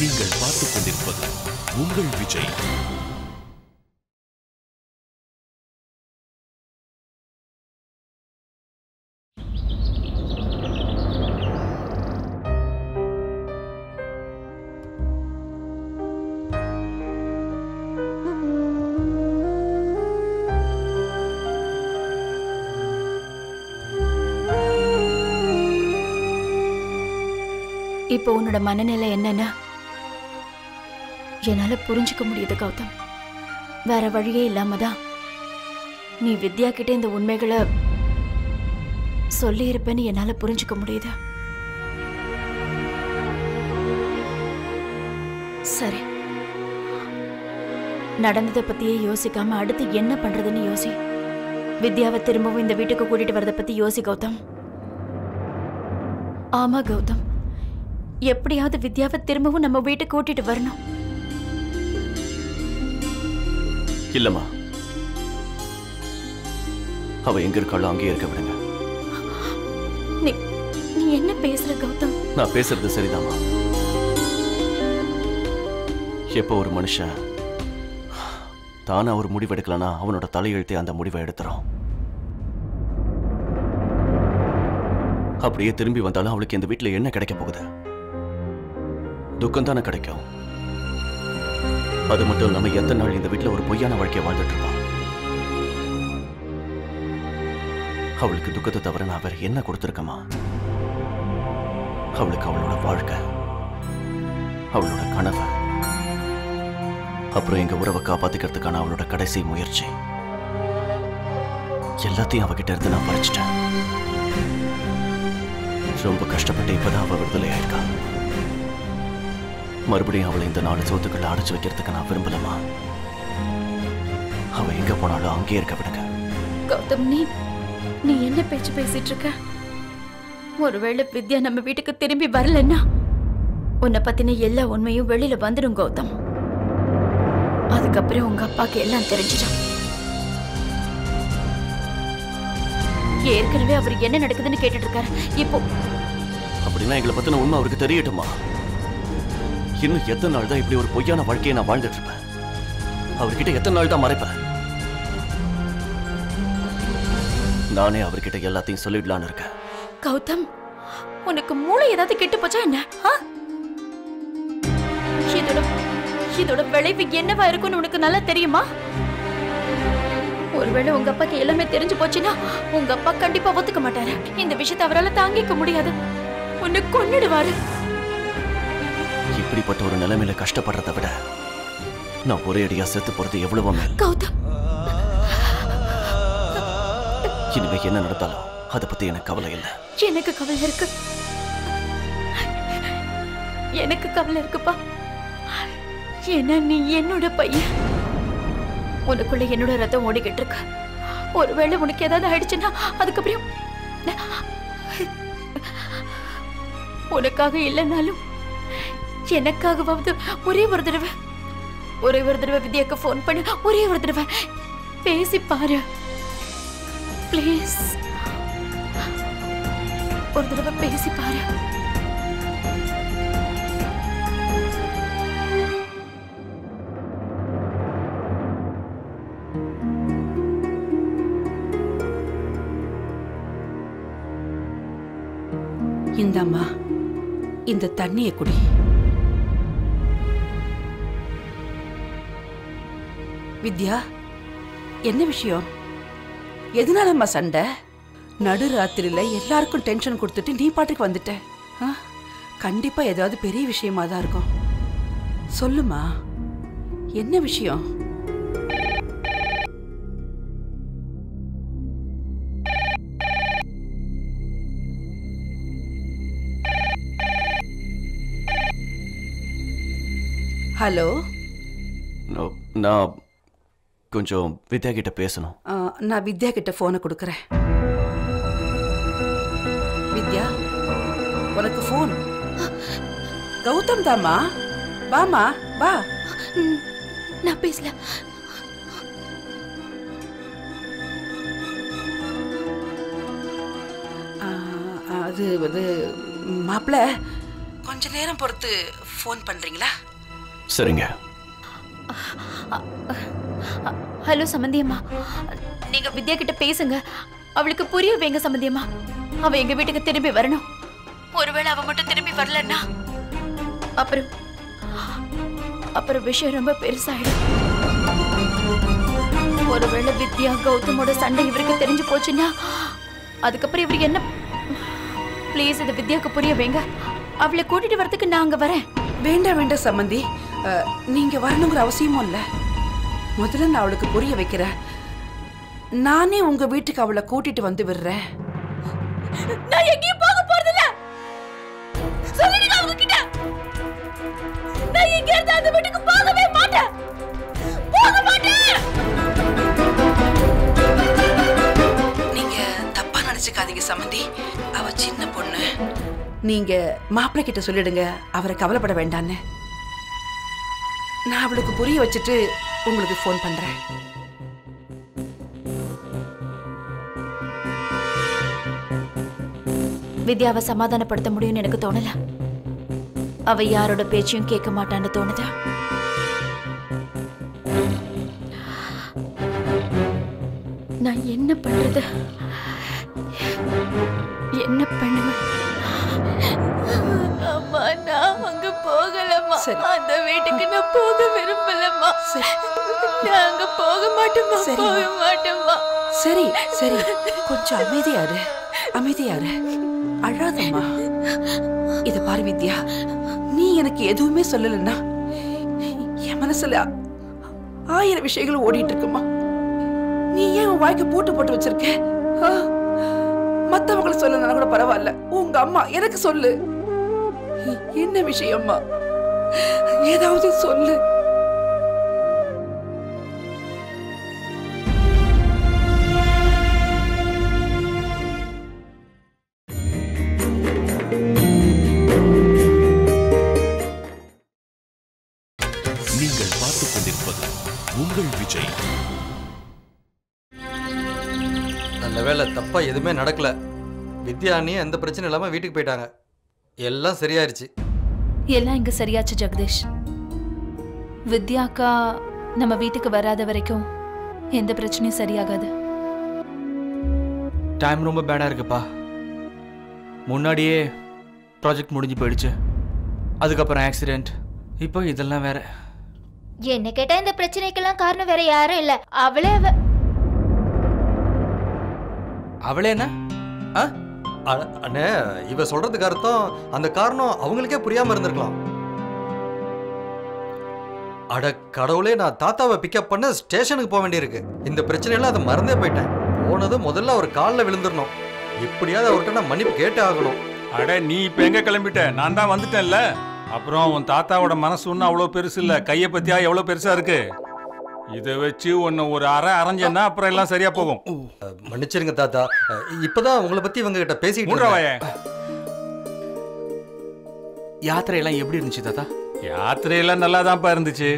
நீங்கள் பார்த்துக் கொண்டிருப்பது உங்கள் விஜய். இப்போ உன்னோட மனநிலை என்னன்னா என்னால புரிஞ்சுக்க முடியுது கௌதம். வேற வழியே இல்லாம தான் நீ வித்யா கிட்ட இந்த உண்மைகளை சொல்லி இருப்பேன்னு என்னால புரிஞ்சுக்க முடியுது. சரி, நடந்ததை பத்தியே யோசிக்காம அடுத்து என்ன பண்றதுன்னு யோசி. வித்யாவை திரும்பவும் இந்த வீட்டுக்கு கூட்டிட்டு வரதை பத்தி யோசி கௌதம். ஆமா கௌதம், எப்படியாவது வித்யாவை திரும்பவும் நம்ம வீட்டுக்கு கூட்டிட்டு வரணும். இல்லம்மா, அவ எங்க இருக்காளோ அங்கேயே இருக்க விடுங்க. நீ என்ன பேசுற கௌதம்? நான் பேசுறது சரிதாம்மா. எப்போ ஒரு மனுஷன் தானா ஒரு முடிவு எடுக்கலன்னா அவனோட தலையெழுத்தே அந்த முடிவை எடுத்துரும். அப்படியே திரும்பி வந்தாலும் அவளுக்கு இந்த வீட்டுல என்ன கிடைக்க போகுது? துக்கம் தானே கிடைக்கும். அது மட்டும் இல்லாம எத்தனை நாள் இந்த வீட்டுல ஒரு பொய்யான வாழ்க்கையை வாழ்ந்துட்டு இருப்பான். அவளுக்கு துக்கத்தை தவிர நான் வேற என்ன கொடுத்துருக்கமா? அவளுக்கு அவளோட வாழ்க்கை, அவளோட கனவு, அப்புறம் எங்க உறவை காப்பாத்திக்கிறதுக்கான அவளோட கடைசி முயற்சி எல்லாத்தையும் அவகிட்ட இருந்து நான் பறிச்சிட்டேன். ரொம்ப கஷ்டப்பட்டு இப்பதான் அவ விடுதலை ஆயிருக்கா. மறுபடியும் அவளை இந்த 4 சோத்துக்களை அடைச்சு வைக்கிறதுக்கு நான் விரும்பலமா. அவ எங்க போனாலும் அங்கே இருக்க விடுங்க. கௌதம், நீ என்ன பேச்சு பேசிட்டு இருக்க? ஒருவேளை வித்யா நம்ம வீட்டுக்கு திரும்பி வரலன்னா உன்னை பத்தின எல்லா உண்மையும் வெளியில வந்துடும் கௌதம். அதுக்கப்புறம் உங்க அப்பாக்கு எல்லாம் தெரிஞ்சிடும். ஏற்கனவே அவர் என்ன நடக்குதுன்னு கேட்டுட்டு இருக்காரு. இப்போ அப்படின்னா எங்களை பத்தின உண்மை அவருக்கு தெரியட்டுமா? இன்னும் எத்தனை நாள் தான் இப்படி ஒரு பொய்யான வாழ்க்கையை நான் வாழ்ந்துட்டு இருப்பேன்? அவர்கிட்ட எத்தனை நாள் தான் மறைப்பேன்? நானே அவர்கிட்ட எல்லாத்தையும் சொல்லிடலான்னு இருக்கேன். கௌதம், உனக்கு மூளை ஏதாவது கெட்டு போச்சா என்ன? இதோட விளைவு என்னவா இருக்குன்னு உனக்கு நல்லா தெரியுமா? ஒருவேளை உங்க அப்பாக்கு எல்லாமே தெரிஞ்சு போச்சுன்னா உங்க அப்பா கண்டிப்பா ஒத்துக்க மாட்டாரு. இந்த விஷயத்தை அவரால் தாங்கிக்க முடியாது. உன்னை கொன்னுடுவாரு. இப்படிப்பட்ட ஒரு நிலைமையில கஷ்டப்படுறதை விட நான் ஒரே அடியா செத்து போறது எவ்வளவோ மேல். கௌதம், இனிமே என்ன நடந்தாலும் அதை பத்தி எனக்கு கவலை இல்லை. எனக்கு கவலை இருக்கு. எனக்கு கவலை இருக்குப்பா. ஏன்னா நீ என்னோட பையன். உனக்குள்ள என்னோட ரத்தம் ஓடிக்கிட்டு இருக்கு. ஒருவேளை உனக்கு ஏதாவது ஆயிடுச்சுன்னா அதுக்கப்புறம் உனக்காக இல்லைனாலும் எனக்காகவாவது ஒரே ஒரு தடவை வித்யாக்கு போன் பண்ணு. ஒரே ஒரு தடவை பேசி பாரு பிளீஸ். ஒரு தடவை பேசி பாரு. இந்தம்மா, இந்த தண்ணியை குடி. வித்யா, என்ன விஷயம்? எதனாலம்மா சண்டை? நடு ராத்திரில எல்லாருக்கும் டென்ஷன் கொடுத்துட்டு நீ பாட்டுக்கு வந்துட்ட. கண்டிப்பா ஏதாவது பெரிய விஷயமா தான் இருக்கும். சொல்லுமா, என்ன விஷயம்? ஹலோ, நான் கொஞ்சம் வித்யா கிட்ட பேசணும். நான் வித்யா கிட்ட போனை கொடுக்கறேன். வித்யா, உனக்கு போன். கௌதம் தாமா, வாமா வா. நான் பேசல. அது மாப்பிள்ள கொஞ்ச நேரம் பொறுத்து ஃபோன் பண்றீங்களா? சரிங்க. ஹலோ சம்பந்தியம்மா, நீங்க வித்யா கிட்ட பேசுங்க. அவளுக்கு புரிய வைங்க சம்பந்தியம்மா. அவ எங்க வீட்டுக்கு திரும்பி வரணும். ஒருவேளை அவ மட்டும் திரும்பி வரலன்னா அப்புறம் விஷயம் ரொம்ப பெருசாயிடும். ஒருவேளை வித்யா கௌதமோட சண்டை இவருக்கு தெரிஞ்சு போச்சுன்னா அதுக்கப்புறம் இவருக்கு என்ன? ப்ளீஸ் இதை வித்யாவுக்கு புரிய வைங்க. அவளை கூட்டிட்டு வரதுக்கு நான் அங்க வரேன். வேண்டாம் வேண்டாம் சம்பந்தி, நீங்க வரணுங்கிற அவசியமும் இல்ல. முதல்ல நான் அவளுக்கு புரிய வைக்கிறேன். நானே உங்க வீட்டுக்கு அவளை கூட்டிட்டு வந்து விடுறேன். நான் எங்கேயும் போக போறதில்ல. சொல்லிடுங்க அவங்க கிட்ட. நான் எங்க இருந்து அந்த வீட்டுக்கு போகவே மாட்டேன். போக மாட்டேன். நீங்க தப்பா நினைச்சுக்காதீங்க சம்பந்தி, அவ சின்ன பொண்ணு. நீங்க மாப்பிள்ளை கிட்ட சொல்லிடுங்க அவரை கவலைப்பட வேண்டான்னு. நான் அவளுக்கு புரிய வச்சுட்டு உங்களுக்கு ஃபோன் பண்றேன். வித்யாவை சமாதானப்படுத்த முடியும்னு எனக்கு தோணல. அவ யாரோட பேச்சையும் கேட்க மாட்டான்னு தோணுது. நான் என்ன பண்றது? என்ன பண்ணுவேன்? அம்மா, நான் அங்க போகலம்மா. அந்த வீட்டுக்கு நான் போக விரும்பலம்மா. நான் அங்க போக மாட்டேம்மா. போக மாட்டேம்மா. சரி சரி, கொஞ்சம் அமைதியாரு, அமைதியாரு, அழாதம்மா. இத பாரு வித்யா, நீ எனக்கு எதுவுமே சொல்லலன்னா என் மனசுல 1000 விஷயங்கள் ஓடிட்டு இருக்குமா. நீ ஏன் உன் வாய்க்கு பூட்டு போட்டு வச்சிருக்க? மத்தவங்களை சொல்லலன்னா கூட பரவாயில்ல, உங்க அம்மா எனக்கு சொல்லு. என்ன விஷயம்மா? ஏதாவது சொல்லு. நீங்கள் பார்த்துக் கொண்டிருப்பது உங்கள் விஜய். நல்ல வேளை, தப்பா எதுவுமே நடக்கல. வித்யா அண்ணி எந்த பிரச்சனை இல்லாம வீட்டுக்கு போயிட்டாங்க. எல்லாம் சரியாயிருச்சு. எல்லாம் இங்க சரியாச்சு ஜெகதீஷ். வித்யாக்கா நம்ம வீட்டுக்கு வராத வரைக்கும் எந்த பிரச்சனையும் சரியாகாது. டைம் ரொம்ப பேடா இருக்குப்பா. முன்னாடியே ப்ராஜெக்ட் முடிஞ்சு போயிடுச்சு, அதுக்கப்புறம் ஆக்சிடென்ட், இப்போ இதெல்லாம் வேற. என்ன கேட்டா இந்த பிரச்சனைக்கெல்லாம் காரணம் வேற யாரும் இல்ல, அவளே. அவளே என்ன? அண்ணே, இவ சொல்றதுக்கு அர்த்தம் அந்த காரணம் அவங்களுக்கே புரியாம இருந்திருக்கலாம். அட கடவுளே, நான் தாத்தாவை பிக்கப் பண்ண ஸ்டேஷனுக்கு போக வேண்டியிருக்கு. இந்த பிரச்சனையெல்லாம் அதை மறந்தே போயிட்டேன். போனது முதல்ல அவர் காலில் விழுந்துடணும். இப்படியாவது அவர்கிட்ட நான் மன்னிப்பு கேட்டே ஆகணும். அட, நீ இப்ப எங்க கிளம்பிட்ட? நான் தான் வந்துட்டேன்ல. அப்புறம் உன் தாத்தாவோட மனசு ஒன்றும் அவ்வளோ பெருசு இல்லை. கையை பத்தியா எவ்வளோ பெருசா இருக்கு. இதை வச்சு ஒன்னு ஒரு அரைஞ்சேன்னா அப்புறம் எல்லாம் சரியா போகும். மன்னிச்சிருங்க தாத்தா, இப்பதான் உங்களை பத்தி இவங்க கிட்ட பேசிட்டு. யாத்திரையெல்லாம் எப்படி இருந்துச்சு தாத்தா? யாத்திரையெல்லாம் நல்லா தான்ப்பா இருந்துச்சு.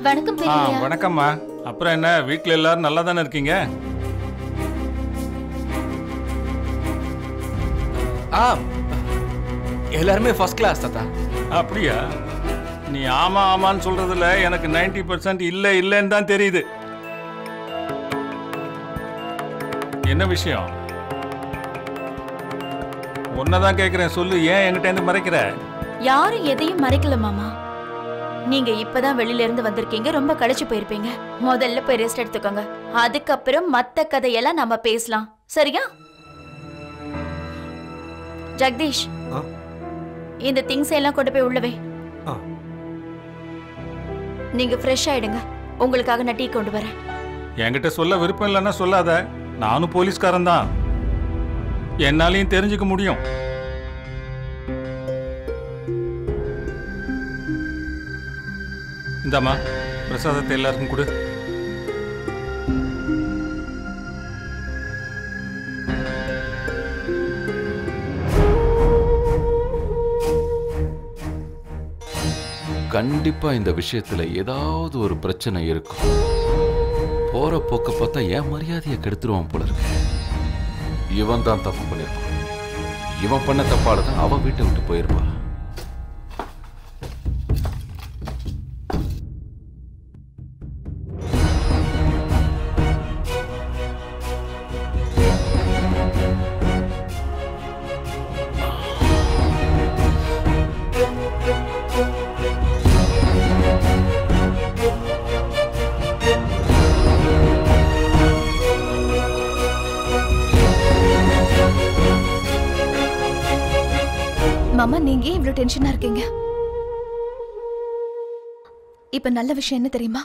வணக்கம் பெரியய்யா. வணக்கம்மா. அப்புறம் என்ன, வீட்டில் எல்லாரும் நல்லா தானே இருக்கீங்க? எல்லாருமே ஃபர்ஸ்ட் கிளாஸ் தாத்தா. அப்படியா? நீ ஆமா ஆமான்னு சொல்றதுல எனக்கு 90% இல்ல இல்லன்னு தான் தெரியுது. என்ன விஷயம்? ஒன்னதான் கேக்குறேன், சொல்லு. ஏன் என்கிட்ட இருந்து மறைக்கிற? யாரும் எதையும் மறைக்கல மாமா. நீங்க இப்பதான் வெளியில இருந்து வந்திருக்கீங்க, ரொம்ப களைச்சு போயிருப்பீங்க. முதல்ல போய் ரெஸ்ட் எடுத்துக்கோங்க, அதுக்கப்புறம் மத்த கதையெல்லாம் நம்ம பேசலாம், சரியா? ஜெகதீஷ், இந்த திங்ஸ் எல்லாம் கொண்டு போய் உள்ளவே. நீங்க ஃப்ரெஷ் ஆயிடுங்க, உங்களுக்காக நான் டீ கொண்டு வரேன். என்கிட்ட சொல்ல விருப்பம் இல்லைன்னா சொல்லாத. நானும் போலீஸ்காரன் தான், என்னாலையும் தெரிஞ்சுக்க முடியும். இந்தாம்மா, பிரசாதத்தை எல்லாருக்கும் கொடு. கண்டிப்பா இந்த விஷயத்துல ஏதாவது ஒரு பிரச்சனை இருக்கும். போற போக்க பார்த்தா என் மரியாதையை கெடுத்துருவான் போல இருக்கு. இவன் தான் தப்பு பண்ணிருப்பான். இவன் பண்ண தப்பால தான் அவ வீட்டை விட்டு போயிருப்பா. மாமா, நீங்க ஏன் இவ்வளவு டென்ஷனா இருக்கீங்க? இப்ப நல்ல விஷயம் என்ன தெரியுமா?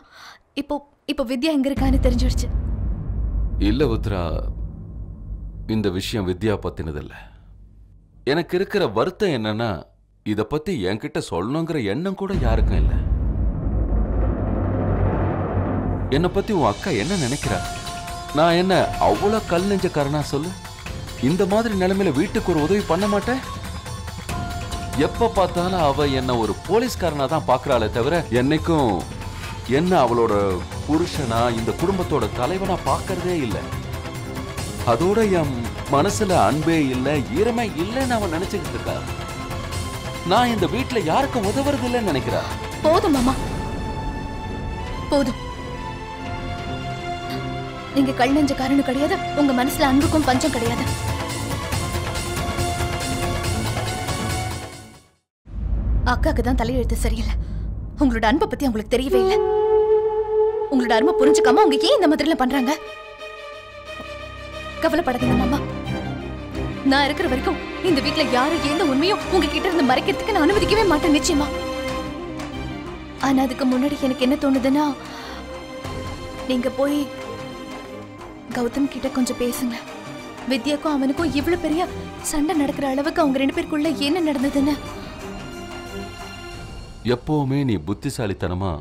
இப்போ வித்யா எங்க இருக்கான்னு தெரிஞ்சிடுச்சு. இல்ல உத்ரா, இந்த விஷயம் வித்யா பத்தினதில்ல. எனக்கு இருக்கிற வருத்தம் என்னன்னா, இத பத்தி என்கிட்ட சொல்லணுங்கிற எண்ணம் கூட யாருக்கும் இல்லை. என்னை பத்தி உன் அக்கா என்ன நினைக்கிறா? நான் என்ன அவ்வளவு கல் நெஞ்சக்காரனா சொல்லு? இந்த மாதிரி நிலைமையில வீட்டுக்கு ஒரு உதவி பண்ண மாட்டேன். எப்ப பார்த்தாலும் அவ என்ன ஒரு போலீஸ்காரனா தான் பாக்குறாளே தவிர என்னைக்கும் என்ன அவளோட புருஷனா இந்த குடும்பத்தோட தலைவனா பார்க்கறதே இல்லை. அதோட என் மனசுல அன்பே இல்லை, ஈரமே இல்லைன்னு அவன் நினைச்சுக்கிட்டு இருக்கா. நான் இந்த வீட்டுல யாருக்கும் உதவுறது இல்லைன்னு நினைக்கிறா. போதும் மாமா, போதும். நீங்க கல் நெஞ்சக்காரனு கிடையாது, உங்க மனசுல அன்புக்கும் பஞ்சம் கிடையாது. அக்காக்கு தான் தலையெழுத்து சரியில்லை. உங்களோட அன்பை பத்தி அவங்களுக்கு தெரியவே இல்லை. உங்களோட அருமை புரிஞ்சுக்காம அவங்க ஏன் இந்த மாதிரி எல்லாம் பண்றாங்க? கவலைப்படாதீங்க மாமா, நான் இருக்கிற வரைக்கும் இந்த வீட்டுல யாரும் எந்த உண்மையும் உங்ககிட்ட இருந்து மறைக்கிறதுக்கு நான் அனுமதிக்கவே மாட்டேன், நிச்சயமா. ஆனா அதுக்கு முன்னாடி எனக்கு என்ன தோணுதுன்னா, நீங்க போய் கௌதம் கிட்ட கொஞ்சம் பேசுங்க. வித்யாக்கும் அவனுக்கும் இவ்வளவு பெரிய சண்டை நடக்கிற அளவுக்கு அவங்க 2 பேருக்குள்ள என்ன நடந்ததுன்னு. எப்பவுமே நீ புத்திசாலித்தனமா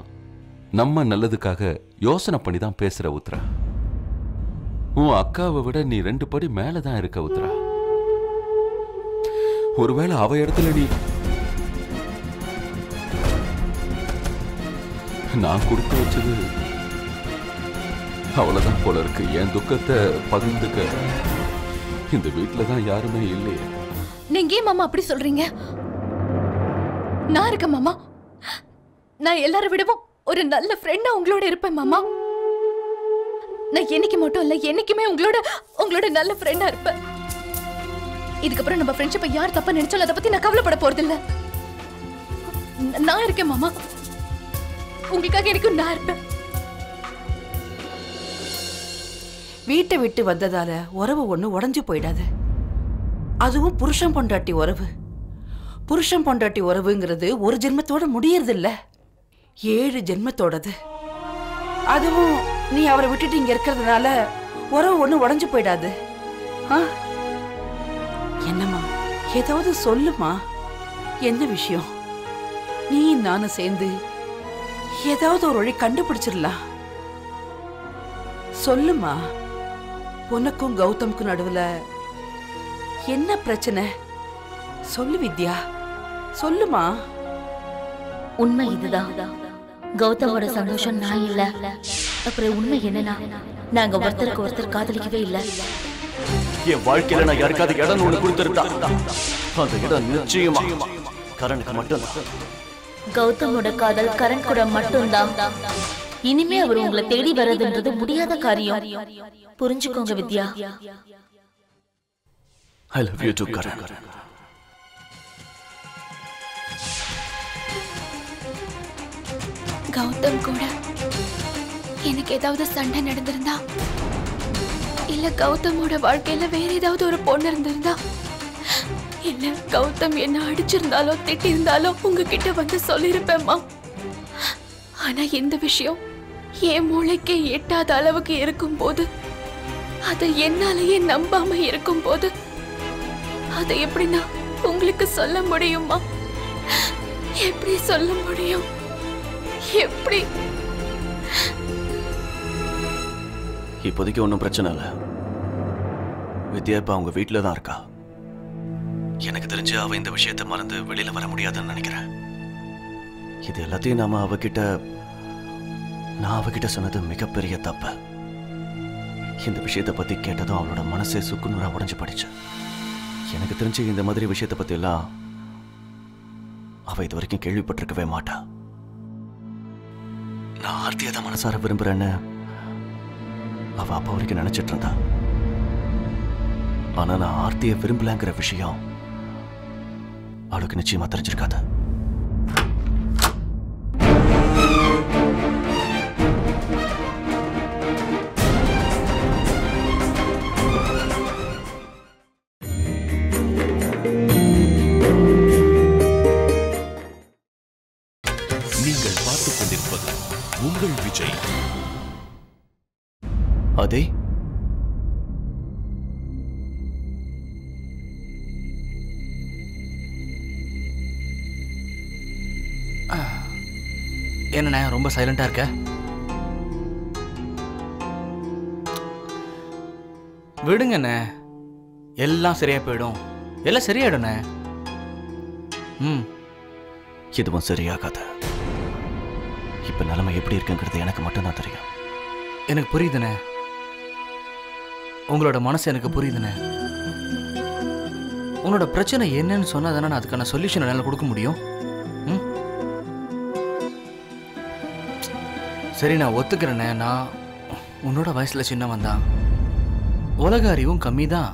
நம்ம நல்லதுக்காக யோசனை பண்ணி தான் பேசுற உத்ரா. உன் அக்காவை விட நீ 2 படி மேலதான் இருக்க உத்ரா. ஒருவேளை அவ இடத்துல நீ நான் கொடுத்து வச்சது அவ்வளவுதான் போல இருக்கு. என் துக்கத்தை பகிர்ந்துக்க இந்த வீட்டுல தான் யாருமே இல்லையே. நீங்க ஏன் மாமா அப்படி சொல்றீங்க? நான் இருக்கேன் மாமா. நான் எல்லாரை விடவும் ஒரு நல்ல ஃப்ரெண்டா உங்களோட இருப்பேன் மாமா. நான் என்னைக்கு மட்டும் இல்ல, என்னைக்குமே உங்களோட நல்ல ஃப்ரெண்டா இருப்பேன். இதுக்கப்புறம் நம்ம ஃப்ரெண்ட்ஷிப்பை யார் தப்பா நினைச்சாலும் அதை பத்தி நான் கவலைப்பட போறது இல்ல. நான் இருக்கேன் மாமா, உங்களுக்காக எனக்கு நான் இருப்பேன். வீட்டை விட்டு வந்ததால உறவு ஒண்ணு உடைஞ்சு போயிடாது. அதுவும் புருஷன் பொண்டாட்டி உறவு. புருஷன் பொண்டாட்டி உறவுங்கிறது ஒரு ஜென்மத்தோட முடியறது இல்ல, 7 ஜென்மத்தோடது. அதுவும் நீ அவரை விட்டுட்டு இங்க இருக்கிறதுனால உறவு ஒண்ணு உடைஞ்சு போயிடாது. என்னம்மா, ஏதாவது சொல்லுமா. என்ன விஷயம்? நீ நானும் சேர்ந்து ஏதாவது ஒரு வழி கண்டுபிடிச்சிடலாம். சொல்லுமா. உனக்கும் கௌதம்க்கும் நடுவுல என்ன பிரச்சனை? சொல்லு வித்யா, சொல்லுமா. உண்மை இதுதான். கௌதமோட சந்தோஷம் நான் இல்ல. அப்புறம் உண்மை என்னன்னா, நாங்க ஒருத்தருக்கு ஒருத்தர் காதலிக்கவே இல்ல. என் வாழ்க்கையில நான் யாருக்காவது இடம் ஒண்ணு கொடுத்திருந்தா அந்த இடம் நிச்சயமா கரனுக்கு மட்டும்தான். கௌதமோட காதல் கரண் கூட மட்டும்தான். இனிமே அவர் உங்களை தேடி வர்றதுன்றது முடியாத காரியம். புரிஞ்சுக்கோங்க வித்யா. I love you too, Karan. Gautham கூட எனக்கு ஏதாவது சண்டை நடந்திருந்தா, இல்ல கௌதமோட வாழ்க்கையில வேற ஏதாவது ஒரு பொண்ணு இருந்திருந்தா, இல்ல கௌதம் என்ன அடிச்சிருந்தாலோ திட்டிருந்தாலோ உங்ககிட்ட வந்து சொல்லிருப்பேம்மா. ஆனா இந்த விஷயம் என் மூளைக்கே எட்டாத அளவுக்கு இருக்கும் போது, அதை என்னாலேயே நம்பாம இருக்கும் போது, அதை எப்படி நான் உங்களுக்கு சொல்ல முடியுமா? எப்படி சொல்ல முடியும்? எப்படி? இப்போதைக்கு ஒன்றும் பிரச்சனை இல்லை. வித்யா இப்ப அவங்க வீட்டில தான் இருக்கா. எனக்கு தெரிஞ்சு அவ இந்த விஷயத்தை மறந்து வெளியில வர முடியாதுன்னு நினைக்கிறேன். இது எல்லாத்தையும் நான் அவகிட்ட சொன்னது மிகப்பெரிய தப்பு. இந்த விஷயத்தை பத்தி கேட்டதும் அவளோட மனசே சுக்குநூறா உடைஞ்சு போயிடுச்சு. எனக்கு தெரிஞ்சு இந்த மாதிரி விஷயத்தை பத்தி எல்லாம் அவ இது வரைக்கும் கேள்விப்பட்டிருக்கவே மாட்டா. நான் ஆர்த்தியை தான் மனசார விரும்புறேன்னு அவ அப்பா வரைக்கும் நினைச்சிட்டு இருந்தா. ஆனா நான் ஆர்த்தியை விரும்பலங்கிற விஷயம் அவளுக்கு நிச்சயமா தெரிஞ்சிருக்காது. நீங்கள் பார்த்துக் கொண்டிருப்பது உங்கள் விஜய். அதே என்னண்ணே ரொம்ப சைலண்டா இருக்க? விடுங்கண்ணே, எல்லாம் சரியா போயிடும். எல்லாம் சரியாயிடுண்ணே. எதுவும் சரியாகாது. இப்ப நிலைமை எப்படி இருக்குங்கிறது எனக்கு மட்டும்தான் தெரியும். எனக்கு புரியுதுண்ணே, உங்களோட மனசு எனக்கு புரியுதுண்ணே. உன்னோட பிரச்சனை என்னன்னு சொன்னா தானே நான் அதுக்கான சொல்யூஷன் என்னால் கொடுக்க முடியும். சரி, நான் ஒத்துக்கிறேண்ணே. நான் உன்னோட வயசுல சின்னவன் தான், உலக அறிவும் கம்மி தான்.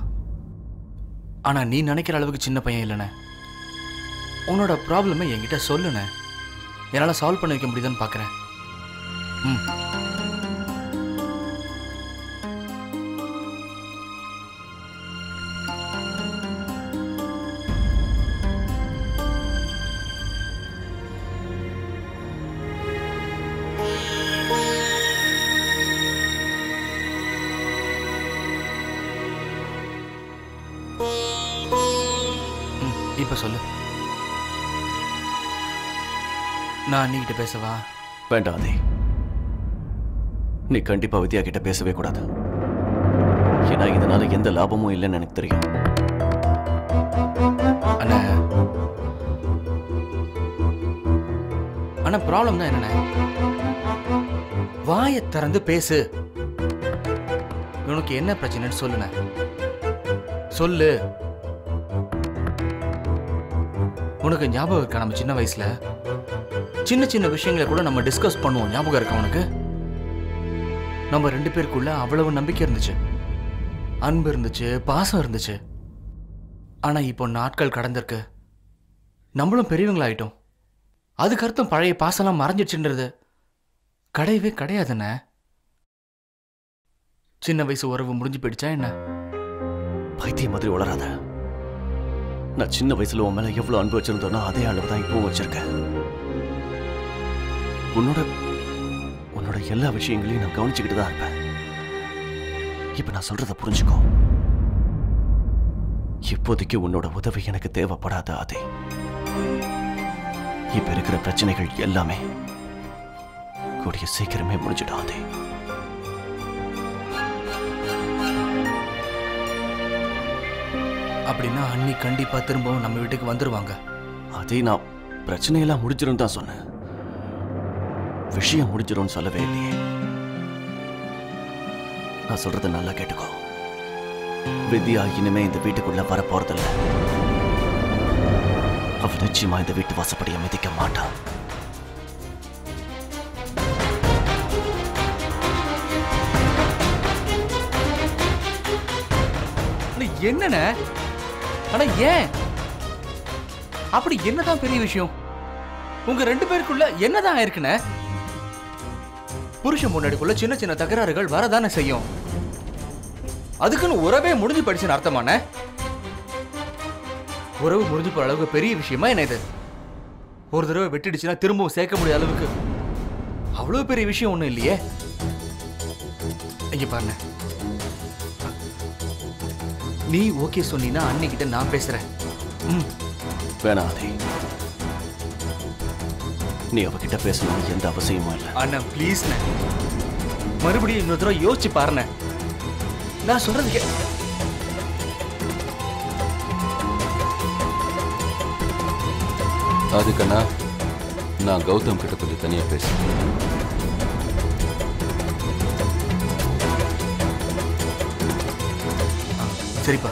ஆனா நீ நினைக்கிற அளவுக்கு சின்ன பையன் இல்லைண்ணே. உன்னோட ப்ராப்ளமை என்கிட்ட சொல்லுண்ணே, என்னால் சால்வ் பண்ண வைக்க முடியுதான்னு பார்க்குறேன். இப்ப சொல்லு. நான் அண்ணிக்கிட்ட பேசவா? வேண்டாம் அதே, நீ கண்டிப்பா வித்யா கிட்ட பேசவே கூடாது. ஏன்னா இதனால எந்த லாபமும் இல்லைன்னு எனக்கு தெரியும். அண்ணா, ஆனா ப்ராப்ளம் தான் என்னண்ணே, வாயை திறந்து பேசு. உனக்கு என்ன பிரச்சனைன்னு சொல்லுண்ணே, சொல்லு. உனக்கு ஞாபகம் இருக்கா நம்ம சின்ன வயசுல சின்ன சின்ன விஷயங்களை கூட நம்ம டிஸ்கஸ் பண்ணுவோம்? ஞாபகம் இருக்கா உனக்கு? நம்ம 2 பேருக்குள்ள அவ்வளவு நம்பிக்கை இருந்துச்சு, அன்பு இருந்துச்சு, பாசம் இருந்துச்சு. ஆனா இப்போ நாட்கள் கடந்திருக்கு, நம்மளும் பெரியவங்களாயிட்டோம். அதுக்கு அர்த்தம் பழைய பாசம்லாம் மறைஞ்சிடுச்சுன்றது கிடையவே கிடையாதுண்ணே. சின்ன வயசு உறவு முடிஞ்சு போயிடுச்சா என்ன? பைத்தியம் மாதிரி உளராத. நான் சின்ன வயசுல உன் மேல எவ்வளவு அன்பு வச்சிருந்தோன்னா அதே அளவு தான் இப்பவும் வச்சிருக்கேன். உன்னோட எல்லா விஷயங்களையும் நான் கவனிச்சுக்கிட்டு தான் இருப்பேன். இப்ப நான் சொல்றத புரிஞ்சுக்கோ. இப்போதைக்கு உன்னோட உதவி எனக்கு தேவைப்படாத அதே. இப்ப இருக்கிற பிரச்சனைகள் எல்லாமே கூடிய சீக்கிரமே முடிஞ்சிடும் அதே. அப்படின்னா அண்ணி கண்டிப்பா திரும்பவும் நம்ம வீட்டுக்கு வந்துருவாங்க. அதே நான் பிரச்சனையெல்லாம் முடிஞ்சிடும் தான் சொன்னேன், விஷயம் முடிஞ்சிடும் சொல்லவே இல்லையே. நான் சொல்றத நல்லா கேட்டுக்கோ. வித்யா இனிமே இந்த வீட்டுக்குள்ள வர போறதில்ல. அவ நிச்சயமா இந்த வீட்டு வாசப்படியை மிதிக்க மாட்டான். என்னண்ணே? ஆனா ஏன் அப்படி? என்னதான் பெரிய விஷயம்? உங்க 2 பேருக்குள்ள என்னதான் ஆயிருக்குண்ணே? புருஷன் முன்னாடிக்குள்ள சின்ன சின்ன தகராறுகள் வரதானே செய்யும். அதுக்குன்னு உறவே முடிஞ்சு போயிடுச்சுன்னு அர்த்தமாண்ணே? உறவு முடிஞ்சு போற அளவுக்கு பெரிய விஷயமா என்ன இது? ஒரு தடவை வெட்டிடுச்சுன்னா திரும்பவும் சேர்க்க முடியாத அளவுக்கு அவ்வளவு பெரிய விஷயம் ஒண்ணும் இல்லையே. இங்க பாருங்க, நீ ஓகே சொன்னீன்னா அன்னிக்கிட்ட நான் பேசுறேன். வேணாம் அதே, நீ அவகிட்ட பேசணும் எந்த அவசியமும் இல்லை. அண்ணா ப்ளீஸ், மறுபடியும் இன்னொரு தடவை யோசிச்சு பாருண்ணே. நான் சொல்றது அதுக்கண்ணா நான் கௌதம் கிட்ட கொஞ்சம் தனியா பேசுறேன். சரிப்பா.